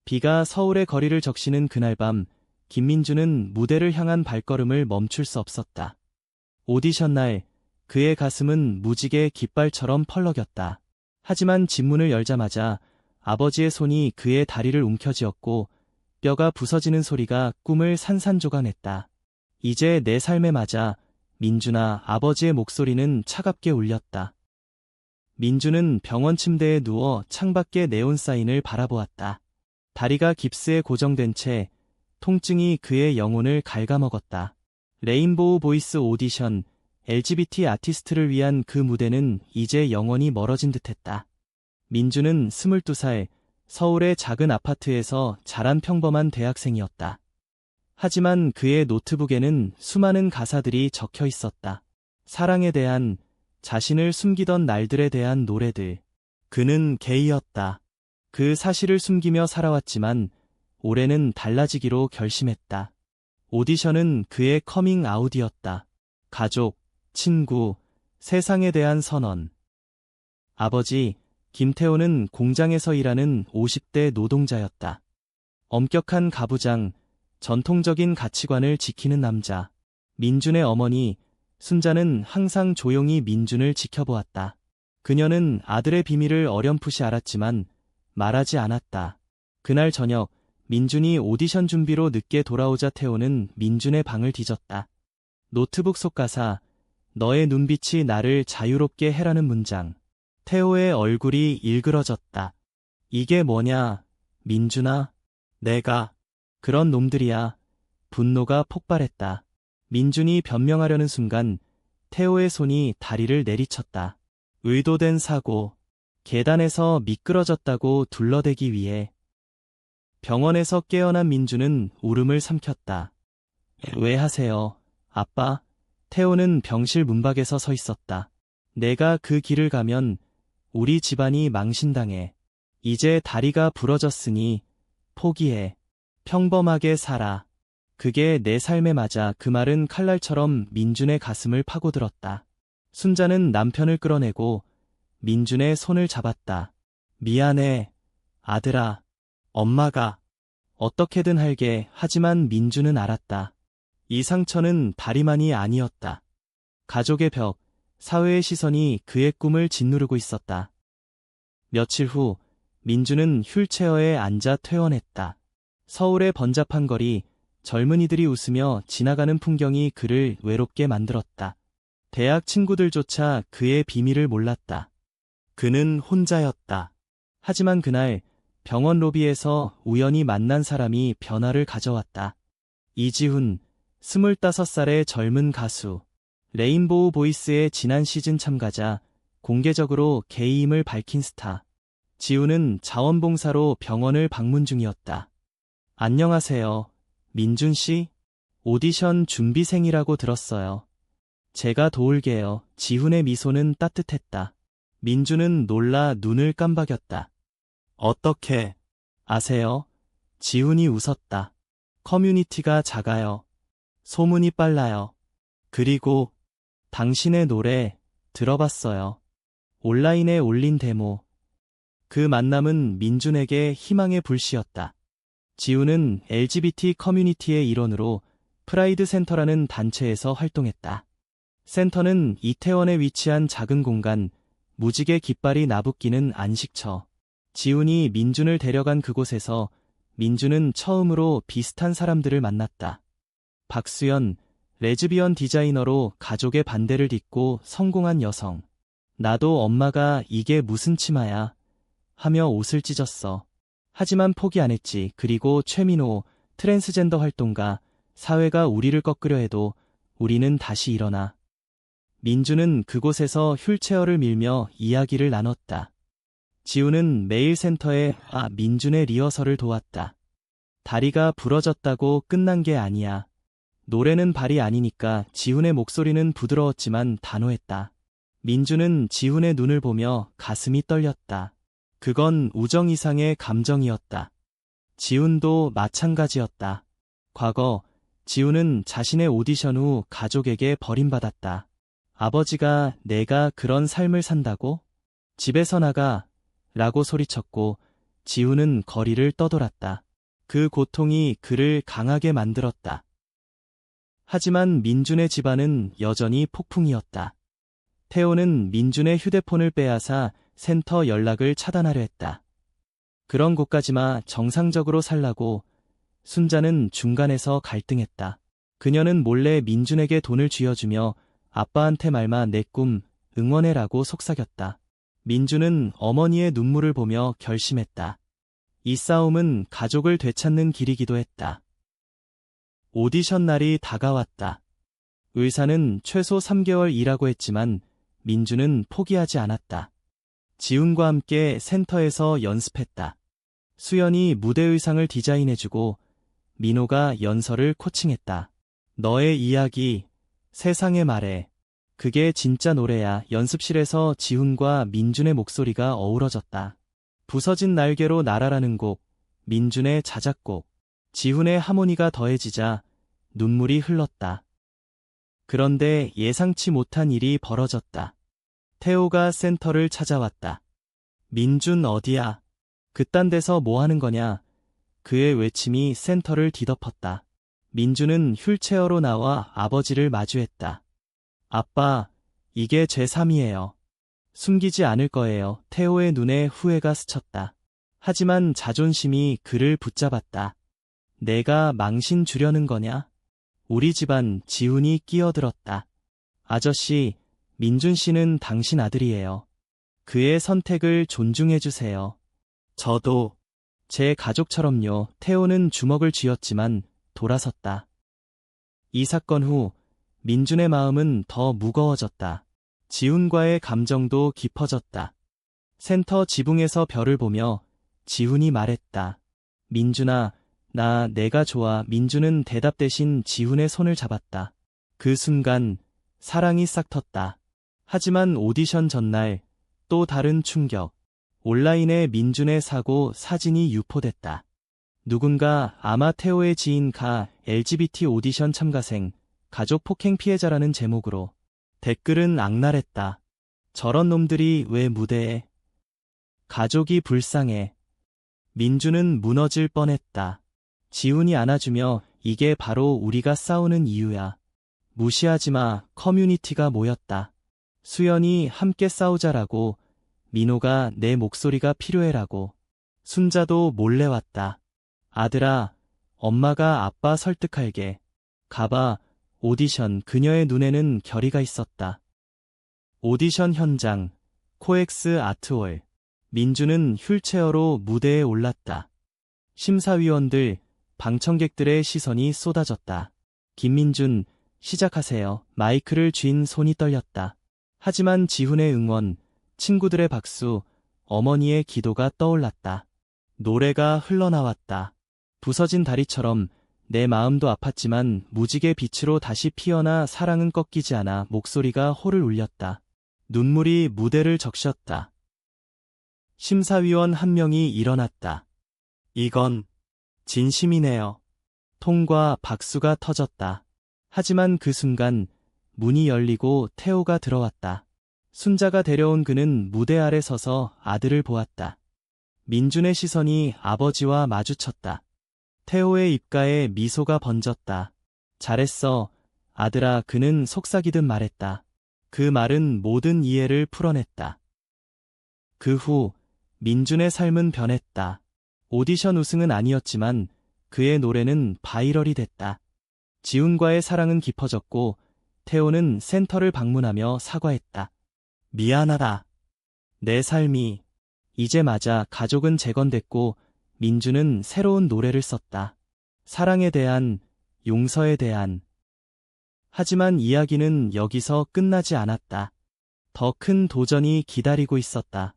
비가 서울의 거리를 적시는 그날 밤, 김민주는 무대를 향한 발걸음을 멈출 수 없었다. 오디션 날, 그의 가슴은 무지개 깃발처럼 펄럭였다. 하지만 집문을 열자마자 아버지의 손이 그의 다리를 움켜쥐었고 뼈가 부서지는 소리가 꿈을 산산조각냈다. 이제 내 삶에 맞아, 민준아. 아버지의 목소리는 차갑게 울렸다. 민준은 병원 침대에 누워 창밖의 네온 사인을 바라보았다. 다리가 깁스에 고정된 채 통증이 그의 영혼을 갉아먹었다. 레인보우 보이스 오디션, LGBT 아티스트를 위한 그 무대는 이제 영원히 멀어진 듯했다. 민준은 22살, 서울의 작은 아파트에서 자란 평범한 대학생이었다. 하지만 그의 노트북에는 수많은 가사들이 적혀 있었다. 사랑에 대한, 자신을 숨기던 날들에 대한 노래들. 그는 게이였다. 그 사실을 숨기며 살아왔지만 올해는 달라지기로 결심했다. 오디션은 그의 커밍 아웃이었다. 가족, 친구, 세상에 대한 선언. 아버지, 김태호는 공장에서 일하는 50대 노동자였다. 엄격한 가부장, 전통적인 가치관을 지키는 남자. 민준의 어머니, 순자는 항상 조용히 민준을 지켜보았다. 그녀는 아들의 비밀을 어렴풋이 알았지만 말하지 않았다. 그날 저녁, 민준이 오디션 준비로 늦게 돌아오자 태호는 민준의 방을 뒤졌다. 노트북 속 가사, 너의 눈빛이 나를 자유롭게 해라는 문장. 태호의 얼굴이 일그러졌다. 이게 뭐냐, 민준아? 내가 그런 놈들이야. 분노가 폭발했다. 민준이 변명하려는 순간 태호의 손이 다리를 내리쳤다. 의도된 사고, 계단에서 미끄러졌다고 둘러대기 위해. 병원에서 깨어난 민준은 울음을 삼켰다. 왜 하세요, 아빠? 태호는 병실 문밖에서 서 있었다. 내가 그 길을 가면 우리 집안이 망신당해. 이제 다리가 부러졌으니 포기해. 평범하게 살아. 그게 내 삶에 맞아. 그 말은 칼날처럼 민준의 가슴을 파고들었다. 순자는 남편을 끌어내고 민준의 손을 잡았다. 미안해, 아들아. 엄마가 어떻게든 할게. 하지만 민준은 알았다. 이 상처는 다리만이 아니었다. 가족의 벽, 사회의 시선이 그의 꿈을 짓누르고 있었다. 며칠 후, 민준은 휠체어에 앉아 퇴원했다. 서울의 번잡한 거리, 젊은이들이 웃으며 지나가는 풍경이 그를 외롭게 만들었다. 대학 친구들조차 그의 비밀을 몰랐다. 그는 혼자였다. 하지만 그날 병원 로비에서 우연히 만난 사람이 변화를 가져왔다. 이지훈, 25살의 젊은 가수. 레인보우 보이스의 지난 시즌 참가자, 공개적으로 게이임을 밝힌 스타. 지훈은 자원봉사로 병원을 방문 중이었다. 안녕하세요, 민준 씨? 오디션 준비생이라고 들었어요. 제가 도울게요. 지훈의 미소는 따뜻했다. 민준은 놀라 눈을 깜박였다. 어떻게 아세요? 지훈이 웃었다. 커뮤니티가 작아요. 소문이 빨라요. 그리고 당신의 노래 들어봤어요. 온라인에 올린 데모. 그 만남은 민준에게 희망의 불씨였다. 지훈은 LGBT 커뮤니티의 일원으로 프라이드 센터라는 단체에서 활동했다. 센터는 이태원에 위치한 작은 공간, 무지개 깃발이 나부끼는 안식처. 지훈이 민준을 데려간 그곳에서 민준은 처음으로 비슷한 사람들을 만났다. 박수연, 레즈비언 디자이너로 가족의 반대를 딛고 성공한 여성. 나도 엄마가 이게 무슨 치마야 하며 옷을 찢었어. 하지만 포기 안 했지. 그리고 최민호, 트랜스젠더 활동가. 사회가 우리를 꺾으려 해도 우리는 다시 일어나. 민준은 그곳에서 휠체어를 밀며 이야기를 나눴다. 지훈은 매일 센터에 민준의 리허설을 도왔다. 다리가 부러졌다고 끝난 게 아니야. 노래는 발이 아니니까. 지훈의 목소리는 부드러웠지만 단호했다. 민준은 지훈의 눈을 보며 가슴이 떨렸다. 그건 우정 이상의 감정이었다. 지훈도 마찬가지였다. 과거, 지훈은 자신의 오디션 후 가족에게 버림받았다. 아버지가 내가 그런 삶을 산다고? 집에서 나가 라고 소리쳤고 지훈은 거리를 떠돌았다. 그 고통이 그를 강하게 만들었다. 하지만 민준의 집안은 여전히 폭풍이었다. 태호는 민준의 휴대폰을 빼앗아 센터 연락을 차단하려 했다. 그런 곳까지마 정상적으로 살라고. 순자는 중간에서 갈등했다. 그녀는 몰래 민준에게 돈을 쥐어주며 아빠한테 말마 내 꿈 응원해라고 속삭였다. 민준은 어머니의 눈물을 보며 결심했다. 이 싸움은 가족을 되찾는 길이기도 했다. 오디션 날이 다가왔다. 의사는 최소 3개월 일하고 했지만 민준은 포기하지 않았다. 지훈과 함께 센터에서 연습했다. 수연이 무대 의상을 디자인해주고 민호가 연설을 코칭했다. 너의 이야기, 세상에 말해. 그게 진짜 노래야. 연습실에서 지훈과 민준의 목소리가 어우러졌다. 부서진 날개로 날아라는 곡, 민준의 자작곡, 지훈의 하모니가 더해지자 눈물이 흘렀다. 그런데 예상치 못한 일이 벌어졌다. 태호가 센터를 찾아왔다. 민준 어디야? 그딴 데서 뭐 하는 거냐? 그의 외침이 센터를 뒤덮었다. 민준은 휠체어로 나와 아버지를 마주했다. 아빠, 이게 제 삶이에요. 숨기지 않을 거예요. 태호의 눈에 후회가 스쳤다. 하지만 자존심이 그를 붙잡았다. 내가 망신 주려는 거냐? 우리 집안 지훈이 끼어들었다. 아저씨, 민준 씨는 당신 아들이에요. 그의 선택을 존중해주세요. 저도 제 가족처럼요. 태호는 주먹을 쥐었지만 돌아섰다. 이 사건 후 민준의 마음은 더 무거워졌다. 지훈과의 감정도 깊어졌다. 센터 지붕에서 별을 보며 지훈이 말했다. 민준아, 내가 좋아. 민준은 대답 대신 지훈의 손을 잡았다. 그 순간 사랑이 싹 텄다. 하지만 오디션 전날 또 다른 충격. 온라인에 민준의 사고 사진이 유포됐다. 누군가 아마 태호의 지인 LGBT 오디션 참가생, 가족 폭행 피해자라는 제목으로 댓글은 악랄했다. 저런 놈들이 왜 무대에? 가족이 불쌍해. 민준은 무너질 뻔했다. 지훈이 안아주며 이게 바로 우리가 싸우는 이유야. 무시하지 마. 커뮤니티가 모였다. 수연이 함께 싸우자라고, 민호가 내 목소리가 필요해라고. 순자도 몰래 왔다. 아들아, 엄마가 아빠 설득할게. 가봐. 오디션. 그녀의 눈에는 결의가 있었다. 오디션 현장, 코엑스 아트홀. 민준은 휠체어로 무대에 올랐다. 심사위원들, 방청객들의 시선이 쏟아졌다. 김민준, 시작하세요. 마이크를 쥔 손이 떨렸다. 하지만 지훈의 응원, 친구들의 박수, 어머니의 기도가 떠올랐다. 노래가 흘러나왔다. 부서진 다리처럼 내 마음도 아팠지만 무지개 빛으로 다시 피어나 사랑은 꺾이지 않아. 목소리가 호를 울렸다. 눈물이 무대를 적셨다. 심사위원 한 명이 일어났다. 이건 진심이네요. 통과 박수가 터졌다. 하지만 그 순간 문이 열리고 태호가 들어왔다. 순자가 데려온 그는 무대 아래 서서 아들을 보았다. 민준의 시선이 아버지와 마주쳤다. 태호의 입가에 미소가 번졌다. 잘했어, 아들아. 그는 속삭이듯 말했다. 그 말은 모든 이해를 풀어냈다. 그 후 민준의 삶은 변했다. 오디션 우승은 아니었지만 그의 노래는 바이럴이 됐다. 지훈과의 사랑은 깊어졌고 태호는 센터를 방문하며 사과했다. 미안하다. 내 삶이 이제 맞아. 가족은 재건됐고 민준은 새로운 노래를 썼다. 사랑에 대한, 용서에 대한. 하지만 이야기는 여기서 끝나지 않았다. 더 큰 도전이 기다리고 있었다.